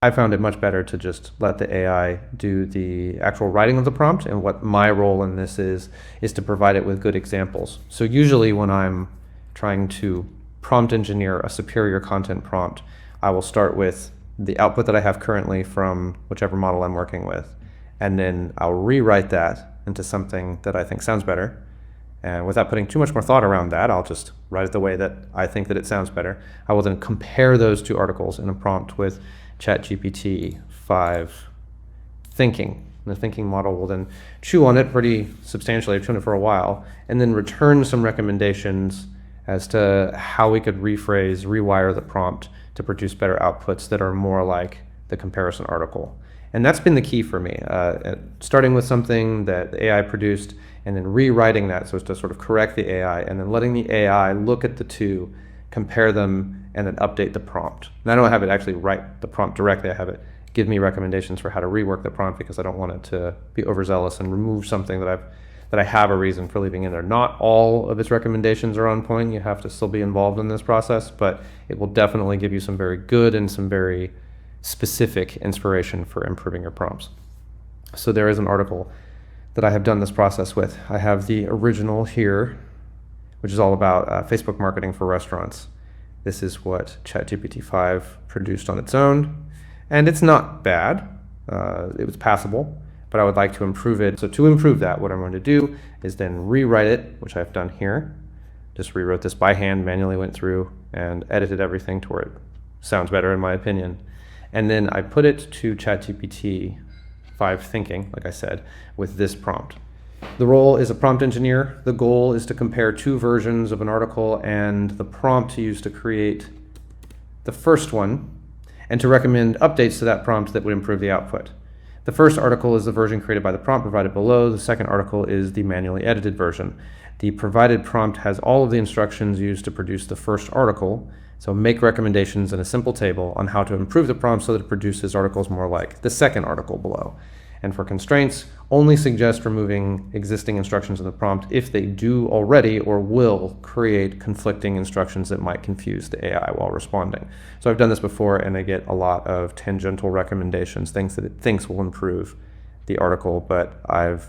I found it much better to just let the AI do the actual writing of the prompt, and what my role in this is to provide it with good examples. So usually when I'm trying to prompt engineer a superior content prompt, I will start with the output that I have currently from whichever model I'm working with, and then I'll rewrite that into something that I think sounds better. And without putting too much more thought around that, I'll just write it the way that I think that it sounds better. I will then compare those two articles in a prompt with ChatGPT 5 thinking. And the thinking model will then chew on it pretty substantially. I've chewed it for a while, and then return some recommendations as to how we could rephrase, rewire the prompt to produce better outputs that are more like the comparison article. And that's been the key for me, starting with something that the AI produced and then rewriting that so as to sort of correct the AI, and then letting the AI look at the two, compare them, and then update the prompt. And I don't have it actually write the prompt directly. I have it give me recommendations for how to rework the prompt, because I don't want it to be overzealous and remove something that I have a reason for leaving in there. Not all of its recommendations are on point. You have to still be involved in this process, but it will definitely give you some very good and some very specific inspiration for improving your prompts. So there is an article that I have done this process with. I have the original here, which is all about Facebook marketing for restaurants. This is what ChatGPT 5 produced on its own, and it's not bad. It was passable, but I would like to improve it. So to improve that, what I'm going to do is then rewrite it, which I've done here. Just rewrote this by hand, manually went through and edited everything to where it sounds better in my opinion. And then I put it to ChatGPT 5 thinking, like I said, with this prompt. The role is a prompt engineer. The goal is to compare two versions of an article and the prompt to use to create the first one, and to recommend updates to that prompt that would improve the output. The first article is the version created by the prompt provided below. The second article is the manually edited version. The provided prompt has all of the instructions used to produce the first article. So make recommendations in a simple table on how to improve the prompt so that it produces articles more like the second article below. And for constraints, only suggest removing existing instructions in the prompt if they do already or will create conflicting instructions that might confuse the AI while responding. So I've done this before, and I get a lot of tangential recommendations, things that it thinks will improve the article, but I've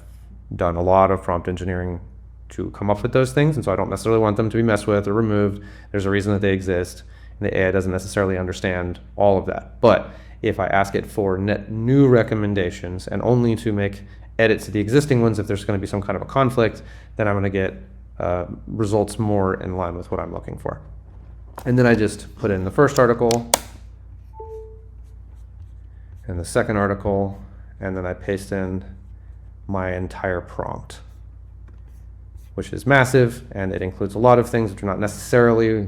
done a lot of prompt engineering to come up with those things, and so I don't necessarily want them to be messed with or removed. There's a reason that they exist, and the AI doesn't necessarily understand all of that. But if I ask it for net new recommendations and only to make edits to the existing ones if there's going to be some kind of a conflict, then I'm going to get results more in line with what I'm looking for. And then I just put in the first article and the second article, and then I paste in my entire prompt, which is massive, and it includes a lot of things which are not necessarily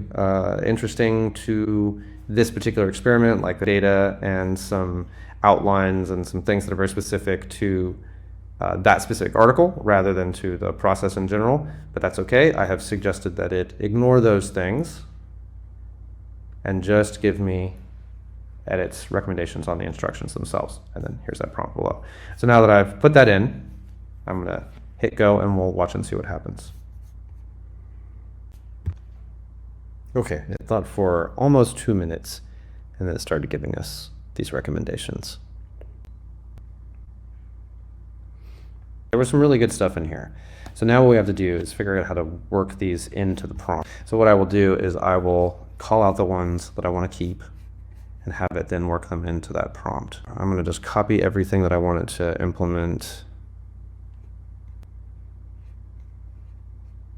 interesting to this particular experiment, like the data and some outlines and some things that are very specific to that specific article rather than to the process in general, but that's okay. I have suggested that it ignore those things and just give me edits, recommendations on the instructions themselves. And then here's that prompt below. So now that I've put that in, I'm gonna hit go and we'll watch and see what happens. Okay, it thought for almost 2 minutes, and then it started giving us these recommendations. There was some really good stuff in here. So now what we have to do is figure out how to work these into the prompt. So what I will do is I will call out the ones that I want to keep and have it then work them into that prompt. I'm going to just copy everything that I wanted to implement.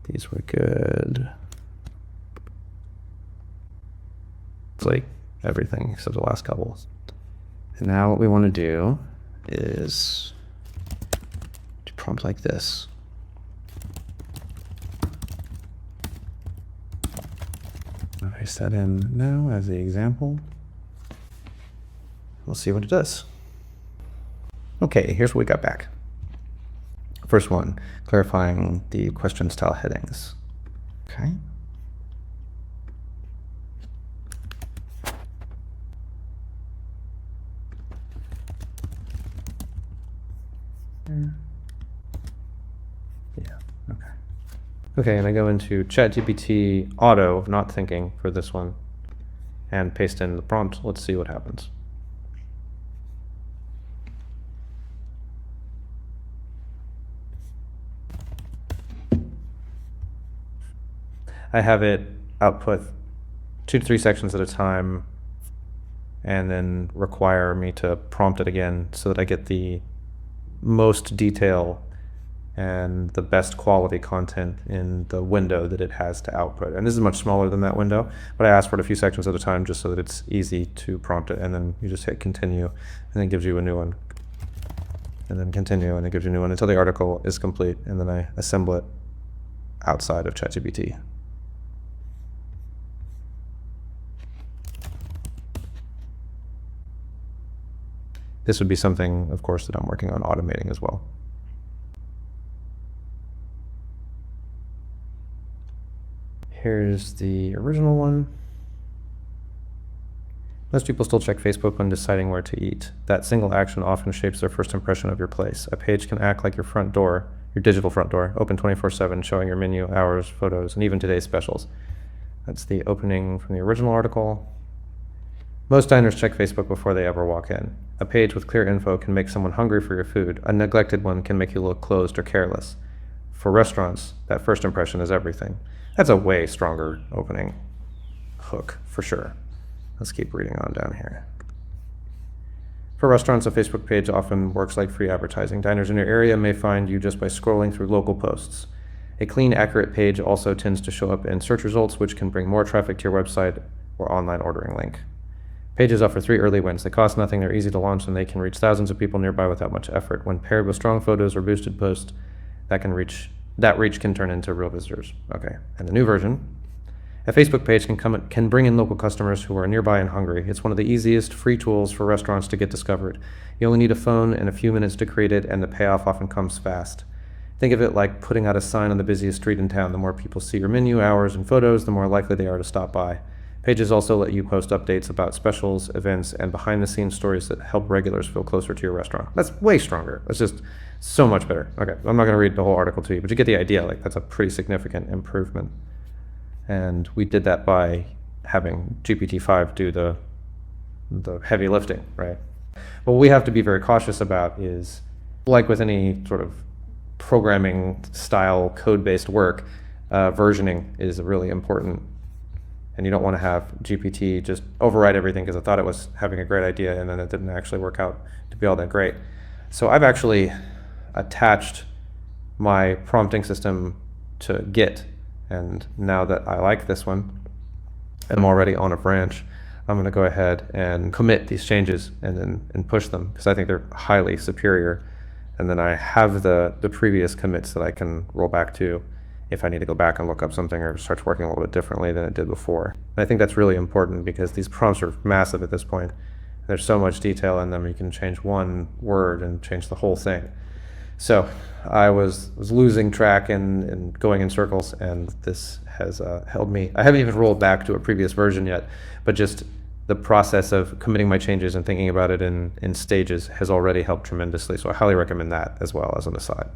These were good. It's like everything except the last couple. And now what we want to do is do prompt like this. I'll paste that in now as the example. We'll see what it does. Okay, here's what we got back. First one, clarifying the question style headings. Okay. Yeah, okay. Okay, and I go into ChatGPT Auto, not thinking, for this one, and paste in the prompt. Let's see what happens. I have it output 2 to 3 sections at a time and then require me to prompt it again so that I get the most detail and the best quality content in the window that it has to output. And this is much smaller than that window, but I ask for it a few sections at a time just so that it's easy to prompt it. And then you just hit continue, and then it gives you a new one. And then continue, and it gives you a new one until the article is complete, and then I assemble it outside of ChatGPT. This would be something, of course, that I'm working on automating as well. Here's the original one. Most people still check Facebook when deciding where to eat. That single action often shapes their first impression of your place. A page can act like your front door, your digital front door, open 24/7, showing your menu, hours, photos, and even today's specials. That's the opening from the original article. Most diners check Facebook before they ever walk in. A page with clear info can make someone hungry for your food. A neglected one can make you look closed or careless. For restaurants, that first impression is everything. That's a way stronger opening hook, for sure. Let's keep reading on down here. For restaurants, a Facebook page often works like free advertising. Diners in your area may find you just by scrolling through local posts. A clean, accurate page also tends to show up in search results, which can bring more traffic to your website or online ordering link. Pages offer 3 early wins. They cost nothing, they're easy to launch, and they can reach thousands of people nearby without much effort. When paired with strong photos or boosted posts, that reach can turn into real visitors. Okay, and the new version. A Facebook page can bring in local customers who are nearby and hungry. It's one of the easiest free tools for restaurants to get discovered. You only need a phone and a few minutes to create it, and the payoff often comes fast. Think of it like putting out a sign on the busiest street in town. The more people see your menu, hours, and photos, the more likely they are to stop by. Pages also let you post updates about specials, events, and behind-the-scenes stories that help regulars feel closer to your restaurant. That's way stronger. That's just so much better. Okay, I'm not going to read the whole article to you, but you get the idea. Like, that's a pretty significant improvement. And we did that by having GPT-5 do the heavy lifting, right? What we have to be very cautious about is, like with any sort of programming style code-based work, versioning is really important. And you don't want to have GPT just override everything because I thought it was having a great idea and then it didn't actually work out to be all that great. So I've actually attached my prompting system to Git. And now that I like this one, and I'm already on a branch, I'm going to go ahead and commit these changes and push them because I think they're highly superior. And then I have the previous commits that I can roll back to if I need to go back and look up something or it starts working a little bit differently than it did before. And I think that's really important because these prompts are massive at this point. There's so much detail in them, you can change one word and change the whole thing. So I was losing track and going in circles, and this has helped me. I haven't even rolled back to a previous version yet, but just the process of committing my changes and thinking about it in stages has already helped tremendously. So I highly recommend that as well as an aside.